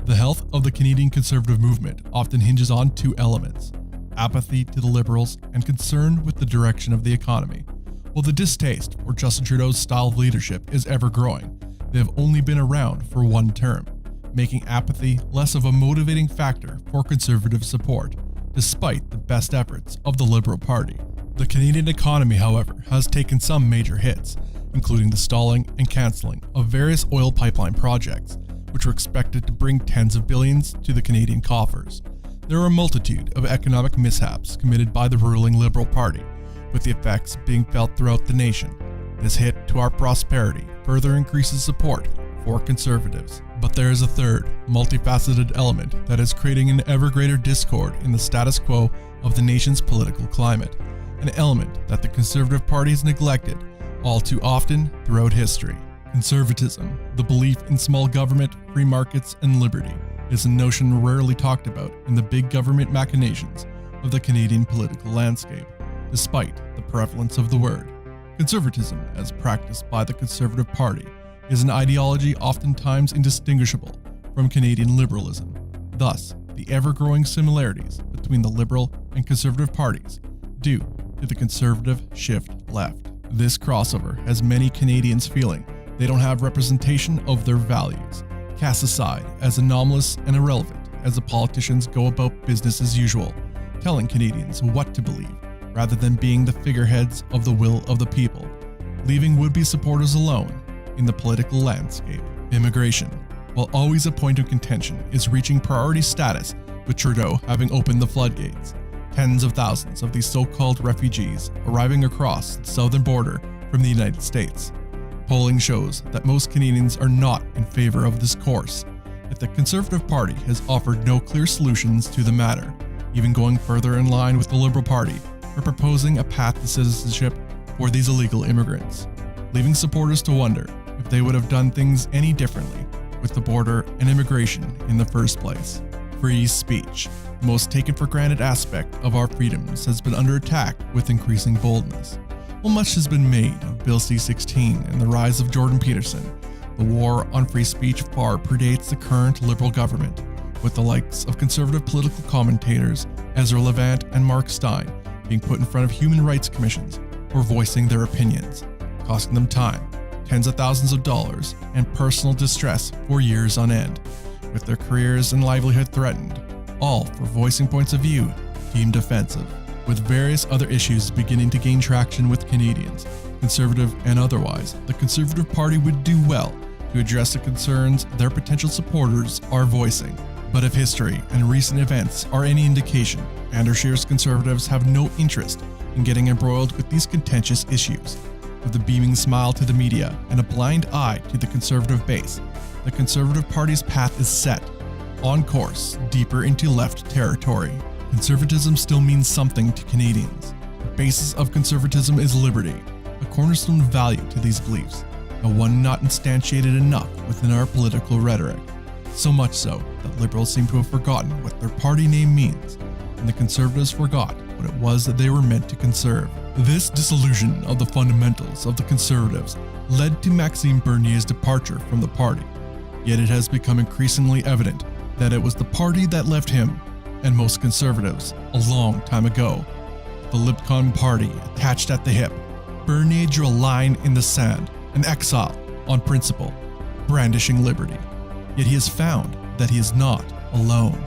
The health of the Canadian Conservative movement often hinges on two elements: apathy to the Liberals and concern with the direction of the economy. While the distaste for Justin Trudeau's style of leadership is ever growing, they have only been around for one term, making apathy less of a motivating factor for Conservative support, despite the best efforts of the Liberal Party. The Canadian economy, however, has taken some major hits, including the stalling and cancelling of various oil pipeline projects, which were expected to bring tens of billions to the Canadian coffers. There are a multitude of economic mishaps committed by the ruling Liberal Party, with the effects being felt throughout the nation. This hit to our prosperity further increases support for Conservatives. But there is a third, multifaceted element that is creating an ever greater discord in the status quo of the nation's political climate, an element that the Conservative Party has neglected all too often throughout history. Conservatism, the belief in small government, free markets, and liberty, is a notion rarely talked about in the big government machinations of the Canadian political landscape, despite the prevalence of the word. Conservatism, as practiced by the Conservative Party, is an ideology oftentimes indistinguishable from Canadian liberalism. Thus, the ever-growing similarities between the Liberal and Conservative parties due to the Conservative shift left. This crossover has many Canadians feeling they don't have representation of their values, cast aside as anomalous and irrelevant as the politicians go about business as usual, telling Canadians what to believe, rather than being the figureheads of the will of the people, leaving would-be supporters alone in the political landscape. Immigration, while always a point of contention, is reaching priority status, with Trudeau having opened the floodgates. Tens of thousands of these so-called refugees arriving across the southern border from the United States. Polling shows that most Canadians are not in favor of this course, yet the Conservative Party has offered no clear solutions to the matter, even going further in line with the Liberal Party for proposing a path to citizenship for these illegal immigrants, leaving supporters to wonder if they would have done things any differently with the border and immigration in the first place. Free speech, the most taken for granted aspect of our freedoms, has been under attack with increasing boldness. While much has been made of Bill C-16 and the rise of Jordan Peterson, the war on free speech far predates the current Liberal government, with the likes of Conservative political commentators Ezra Levant and Mark Stein being put in front of human rights commissions for voicing their opinions, costing them time, tens of thousands of dollars, and personal distress for years on end, with their careers and livelihood threatened, all for voicing points of view deemed offensive. With various other issues beginning to gain traction with Canadians, Conservative and otherwise, the Conservative Party would do well to address the concerns their potential supporters are voicing. But if history and recent events are any indication, Andrew Scheer's Conservatives have no interest in getting embroiled with these contentious issues. With a beaming smile to the media and a blind eye to the Conservative base, the Conservative Party's path is set, on course deeper into left territory. Conservatism still means something to Canadians. The basis of conservatism is liberty, a cornerstone value to these beliefs, and one not instantiated enough within our political rhetoric. So much so that Liberals seem to have forgotten what their party name means, and the Conservatives forgot what it was that they were meant to conserve. This disillusion of the fundamentals of the Conservatives led to Maxime Bernier's departure from the party, yet it has become increasingly evident that it was the party that left him and most Conservatives a long time ago. The Libcon party attached at the hip, Bernier drew a line in the sand, an exile on principle, brandishing liberty. Yet he has found that he is not alone.